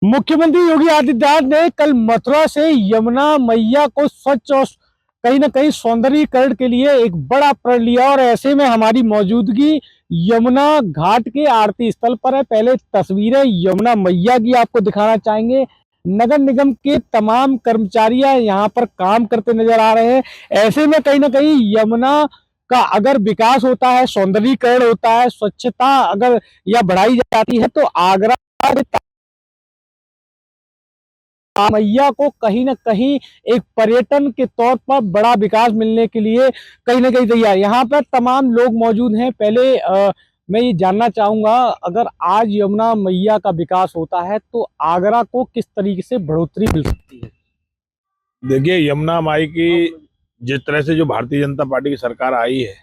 मुख्यमंत्री योगी आदित्यनाथ ने कल मथुरा से यमुना मैया को स्वच्छ और कहीं ना कहीं सौंदर्यीकरण के लिए एक बड़ा प्रण लिया और ऐसे में हमारी मौजूदगी यमुना घाट के आरती स्थल पर है। पहले तस्वीरें यमुना मैया की आपको दिखाना चाहेंगे। नगर निगम के तमाम कर्मचारियां यहाँ पर काम करते नजर आ रहे हैं। ऐसे में कहीं ना कहीं यमुना का अगर विकास होता है, सौंदर्यीकरण होता है, स्वच्छता अगर या बढ़ाई जाती है तो आगरा मैया को कहीं ना कहीं एक पर्यटन के तौर पर बड़ा विकास मिलने के लिए कहीं ना कहीं तैयार। यहाँ पर तमाम लोग मौजूद हैं। पहले मैं ये जानना चाहूंगा, अगर आज यमुना मैया का विकास होता है तो आगरा को किस तरीके से बढ़ोतरी मिल सकती है? देखिए, यमुना माई की जिस तरह से जो भारतीय जनता पार्टी की सरकार आई है,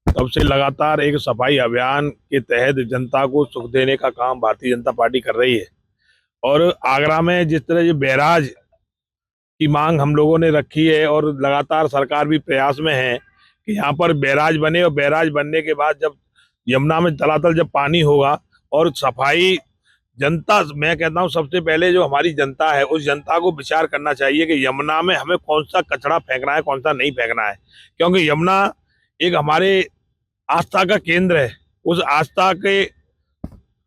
तब से लगातार एक सफाई अभियान के तहत जनता को सुख देने का काम भारतीय जनता पार्टी कर रही है। और आगरा में जिस तरह ये बैराज की मांग हम लोगों ने रखी है और लगातार सरकार भी प्रयास में है कि यहाँ पर बैराज बने, और बैराज बनने के बाद जब यमुना में तलातल जब पानी होगा और सफाई जनता, मैं कहता हूँ सबसे पहले जो हमारी जनता है उस जनता को विचार करना चाहिए कि यमुना में हमें कौन सा कचरा फेंकना है, कौन सा नहीं फेंकना है। क्योंकि यमुना एक हमारे आस्था का केंद्र है। उस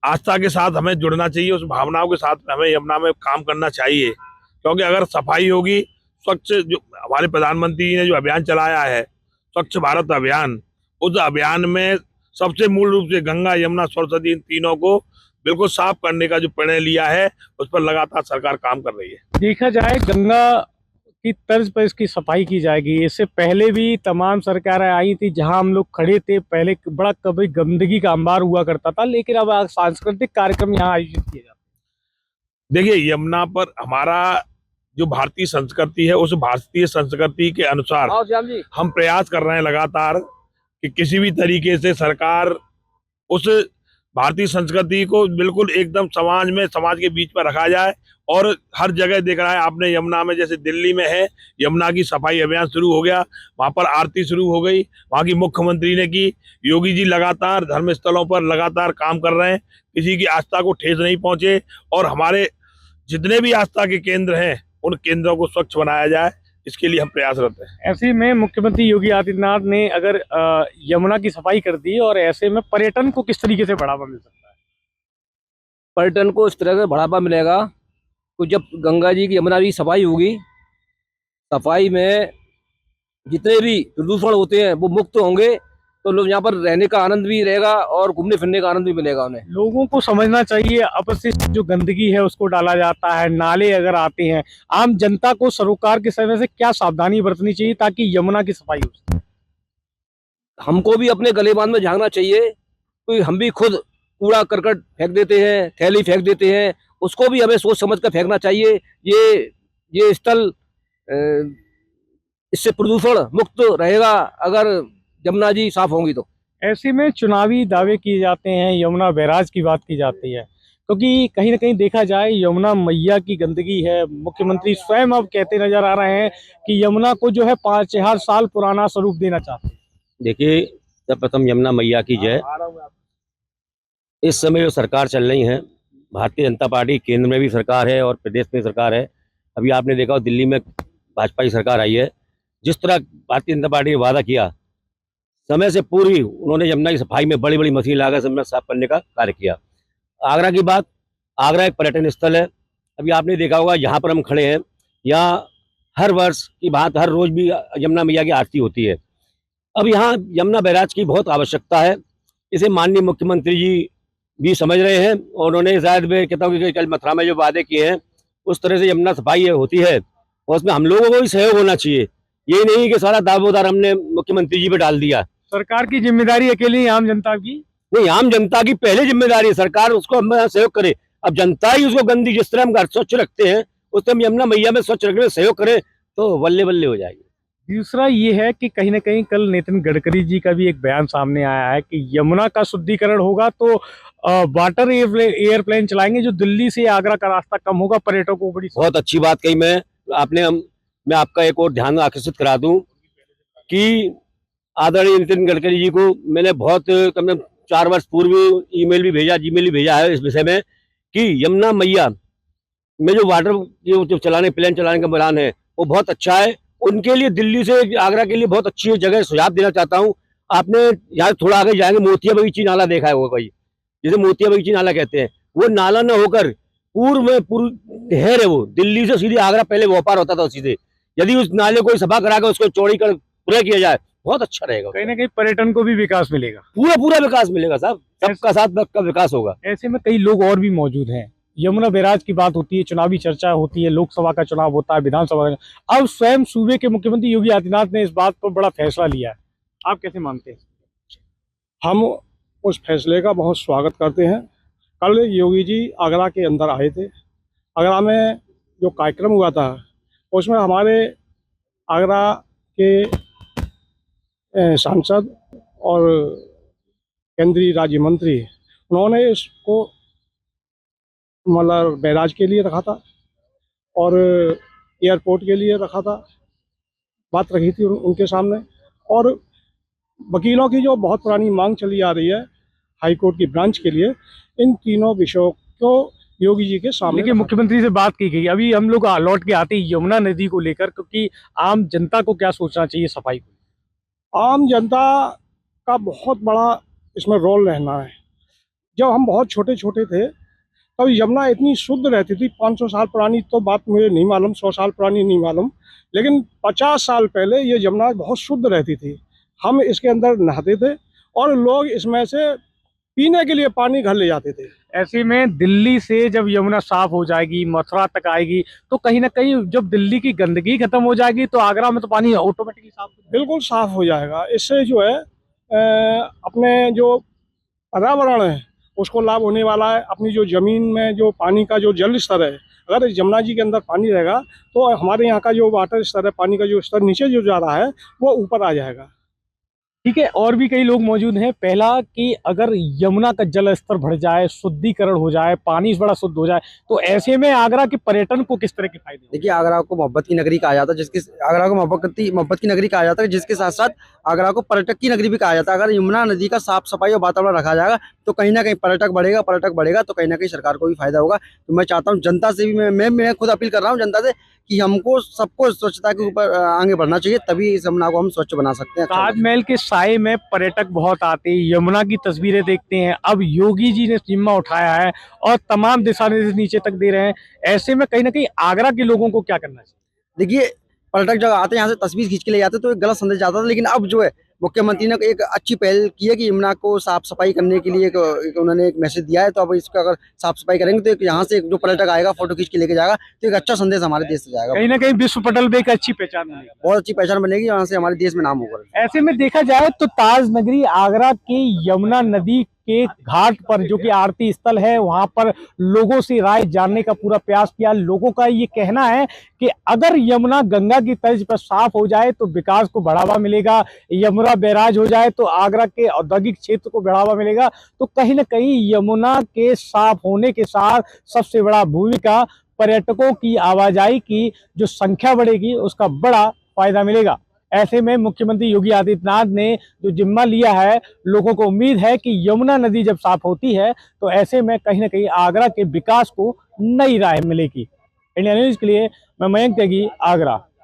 आस्था के साथ हमें जुड़ना चाहिए, उस भावनाओं के साथ हमें यमुना में काम करना चाहिए। क्योंकि अगर सफाई होगी, स्वच्छ, जो हमारे प्रधानमंत्री जी ने जो अभियान चलाया है स्वच्छ भारत अभियान, उस अभियान में सबसे मूल रूप से गंगा यमुना सरस्वती इन तीनों को बिल्कुल साफ करने का जो निर्णय लिया है, उस पर लगातार सरकार काम कर रही है। देखा जाए गंगा की तर्ज पर इसकी सफाई की जाएगी। इससे पहले भी तमाम सरकारें आई थी, जहां हम लोग खड़े थे पहले बड़ा कभी गंदगी का अंबार हुआ करता था, लेकिन अब सांस्कृतिक कार्यक्रम यहाँ आयोजित किए जाते हैं। देखिए, यमुना पर हमारा जो भारतीय संस्कृति है, उस भारतीय संस्कृति के अनुसार हम प्रयास कर रहे हैं लगातार कि किसी भी तरीके से सरकार उस भारतीय संस्कृति को बिल्कुल एकदम समाज के बीच में रखा जाए। और हर जगह देख रहा है आपने, यमुना में जैसे दिल्ली में है, यमुना की सफाई अभियान शुरू हो गया, वहां पर आरती शुरू हो गई, वहां की मुख्यमंत्री ने की। योगी जी लगातार धर्म स्थलों पर लगातार काम कर रहे हैं, किसी की आस्था को ठेस नहीं पहुंचे। और हमारे जितने भी आस्था के केंद्र हैं उन केंद्रों को स्वच्छ बनाया जाए, इसके लिए हम प्रयासरत हैं। ऐसे में मुख्यमंत्री योगी आदित्यनाथ ने अगर यमुना की सफाई कर दी, और ऐसे में पर्यटन को किस तरीके से बढ़ावा मिल सकता है? पर्यटन को इस तरह से बढ़ावा मिलेगा तो जब गंगा जी की यमुना की सफाई होगी, सफाई में जितने भी प्रदूषण होते हैं वो मुक्त होंगे, तो लोग यहाँ पर रहने का आनंद भी रहेगा और घूमने फिरने का आनंद भी मिलेगा उन्हें। लोगों को समझना चाहिए, अपशिष्ट जो गंदगी है उसको डाला जाता है, नाले अगर आते हैं, आम जनता को सरोकार के समय से क्या सावधानी बरतनी चाहिए ताकि यमुना की सफाई हो सके? हमको भी अपने गले बांध में झांकना चाहिए, क्योंकि हम भी खुद कूड़ा करकट फेंक देते हैं, थैली फेंक देते हैं, उसको भी हमें सोच समझ कर फेंकना चाहिए। ये स्थल इससे प्रदूषण मुक्त रहेगा अगर यमुना जी साफ होंगी तो। ऐसे में चुनावी दावे किए जाते हैं, यमुना बैराज की बात की जाती है, क्योंकि कहीं ना कहीं देखा जाए यमुना मैया की गंदगी है। मुख्यमंत्री स्वयं अब कहते नजर आ रहे हैं कि यमुना को जो है 5,000 साल पुराना स्वरूप देना चाहते हैं। देखिए, सर्वप्रथम यमुना मैया की जय। इस समय जो सरकार चल रही है, भारतीय जनता पार्टी केंद्र में भी सरकार है और प्रदेश में सरकार है। अभी आपने देखा दिल्ली में भाजपा की सरकार आई है। जिस तरह भारतीय जनता पार्टी ने वादा किया, समय से पूर्व उन्होंने यमुना की सफाई में बड़ी बड़ी मशीन लाकर यमुना साफ करने का कार्य किया। आगरा की बात, आगरा एक पर्यटन स्थल है। अभी आपने देखा होगा यहाँ पर हम खड़े हैं, यहाँ हर वर्ष की बात हर रोज भी यमुना मैया की आरती होती है। अब यहाँ यमुना बैराज की बहुत आवश्यकता है। इसे माननीय मुख्यमंत्री जी भी समझ रहे हैं और उन्होंने शायद मैं कहता हूँ कि कल मथुरा में जो वादे किए हैं उस तरह से यमुना सफाई होती है, और उसमें हम लोगों को भी सहयोग होना चाहिए। यही नहीं कि सारा दावेदार हमने मुख्यमंत्री जी पे डाल दिया। सरकार की जिम्मेदारी अकेली आम जनता की नहीं, आम जनता की पहले जिम्मेदारी है, सरकार उसको हम सहयोग करे। अब जनता ही उसको गंदी, जिस तरह हम घर स्वच्छ रखते हैं उस तरह हम यमुना मैया में स्वच्छ रखने में सहयोग करें तो बल्ले बल्ले हो जाएगी। दूसरा ये है कि कहीं ना कहीं कल नितिन गडकरी जी का भी एक बयान सामने आया है कि यमुना का शुद्धिकरण होगा तो वाटर एयरप्लेन चलाएंगे, जो दिल्ली से आगरा का रास्ता कम होगा, पर्यटकों को बड़ी। बहुत अच्छी बात कही। मैं आपका एक और ध्यान आकर्षित करा दूं कि आदरणीय नितिन गडकरी जी को मैंने बहुत कम से कम 4 वर्ष पूर्व ईमेल भी भेजा, जीमेल भी भेजा है इस विषय में कि यमुना मैया में जो वाटर जो चलाने प्लेन चलाने का प्लान है वो बहुत अच्छा है। उनके लिए दिल्ली से आगरा के लिए बहुत अच्छी जगह सुझाव देना चाहता हूँ। आपने यहाँ थोड़ा आगे जाएंगे मोतिया बगीची नाला देखा है, वो कोई जिसे मोतिया बगीची नाला कहते हैं, वो नाला न होकर पूर्व में पूर्व नहर है, वो दिल्ली से सीधे आगरा पहले व्यापार होता था सीधे। यदि उस नाले को सफा करा कर उसको चौड़ी कर पूरा किया जाए बहुत अच्छा रहेगा। कहीं ना कहीं पर्यटन को भी विकास मिलेगा, पूरा विकास मिलेगा साहब, सबका साथ सबका विकास होगा। ऐसे में कई लोग और भी मौजूद हैं। यमुना बैराज की बात होती है, चुनावी चर्चा होती है, लोकसभा का चुनाव होता है, विधानसभा का। अब स्वयं सूबे के मुख्यमंत्री योगी आदित्यनाथ ने इस बात पर बड़ा फैसला लिया है, आप कैसे मानते हैं? हम उस फैसले का बहुत स्वागत करते हैं। कल योगी जी आगरा के अंदर आए थे। आगरा में जो कार्यक्रम हुआ था उसमें हमारे आगरा के सांसद और केंद्रीय राज्य मंत्री उन्होंने इसको मतलब बैराज के लिए रखा था और एयरपोर्ट के लिए रखा था, बात रखी थी उनके सामने। और वकीलों की जो बहुत पुरानी मांग चली आ रही है हाई कोर्ट की ब्रांच के लिए, इन तीनों विषयों को योगी जी के सामने देखिए, मुख्यमंत्री से बात की गई। अभी हम लोग लौट के आते हैं यमुना नदी को लेकर, क्योंकि आम जनता को क्या सोचना चाहिए सफाई को? आम जनता का बहुत बड़ा इसमें रोल रहना है। जब हम बहुत छोटे छोटे थे तब यमुना इतनी शुद्ध रहती थी। 500 साल पुरानी तो बात मुझे नहीं मालूम, 100 साल पुरानी नहीं मालूम, लेकिन 50 साल पहले ये यमुना बहुत शुद्ध रहती थी। हम इसके अंदर नहाते थे और लोग इसमें से पीने के लिए पानी घर ले जाते थे। ऐसे में दिल्ली से जब यमुना साफ हो जाएगी, मथुरा तक आएगी, तो कहीं ना कहीं जब दिल्ली की गंदगी खत्म हो जाएगी तो आगरा में तो पानी ऑटोमेटिकली साफ हो जाएगा। बिल्कुल साफ हो जाएगा। इससे जो है अपने जो पर्यावरण है उसको लाभ होने वाला है। अपनी जो ज़मीन में जो पानी का जो जल स्तर है, अगर यमुना जी के अंदर पानी रहेगा तो हमारे यहाँ का जो वाटर स्तर है, पानी का जो स्तर नीचे जो जा रहा है वो ऊपर आ जाएगा। ठीक है, और भी कई लोग मौजूद हैं। पहला कि अगर यमुना का जल स्तर बढ़ जाए, शुद्धिकरण हो जाए, पानी बड़ा शुद्ध हो जाए, तो ऐसे में आगरा के पर्यटन को किस तरह के फायदे होंगे? देखिए, आगरा को मोहब्बत की नगरी कहा जाता है, जिसके आगरा को मोहब्बत की नगरी कहा जाता है, जिसके साथ साथ आगरा को पर्यटक की नगरी भी कहा जाता है। अगर यमुना नदी का साफ सफाई और वातावरण रखा जाएगा तो कहीं ना कहीं पर्यटक बढ़ेगा तो कहीं ना कहीं सरकार को भी फायदा होगा। तो मैं चाहता हूँ जनता से भी, मैं खुद अपील कर रहा हूँ जनता से कि हमको सबको स्वच्छता के ऊपर आगे बढ़ना चाहिए, तभी इस यमुना को हम स्वच्छ बना सकते हैं। ताजमहल के साए में पर्यटक बहुत आते हैं, यमुना की तस्वीरें देखते हैं। अब योगी जी ने जिम्मा उठाया है और तमाम दिशा निर्देश नीचे तक दे रहे हैं। ऐसे में कहीं ना कहीं आगरा के लोगों को क्या करना चाहिए? देखिए, पर्यटक जब आते हैं यहाँ से तस्वीर खींच के ले जाते हैं तो एक गलत संदेश जाता था, लेकिन अब जो है मुख्यमंत्री ने एक अच्छी पहल की है कि यमुना को साफ सफाई करने के लिए उन्होंने एक मैसेज दिया है। तो अब इसको अगर साफ सफाई करेंगे तो यहाँ से जो पर्यटक आएगा फोटो खींच के लेके जाएगा तो एक अच्छा संदेश हमारे देश से जाएगा। कहीं ना कहीं विश्व पटल पे एक अच्छी पहचान बनेगी, बहुत अच्छी पहचान बनेगी, यहाँ से हमारे देश में नाम होगा। ऐसे में देखा जाए तो ताज नगरी आगरा के यमुना नदी के घाट पर, जो कि आरती स्थल है, वहां पर लोगों से राय जानने का पूरा प्रयास किया। लोगों का ये कहना है कि अगर यमुना गंगा की तर्ज पर साफ हो जाए तो विकास को बढ़ावा मिलेगा, यमुना बैराज हो जाए तो आगरा के औद्योगिक क्षेत्र को बढ़ावा मिलेगा। तो कहीं ना कहीं यमुना के साफ होने के साथ सबसे बड़ा भूमिका पर्यटकों की आवाजाही की जो संख्या बढ़ेगी, उसका बड़ा फायदा मिलेगा। ऐसे में मुख्यमंत्री योगी आदित्यनाथ ने जो जिम्मा लिया है, लोगों को उम्मीद है कि यमुना नदी जब साफ होती है तो ऐसे में कहीं ना कहीं आगरा के विकास को नई राह मिलेगी। इंडिया न्यूज के लिए मैं मयंक त्यागी, आगरा।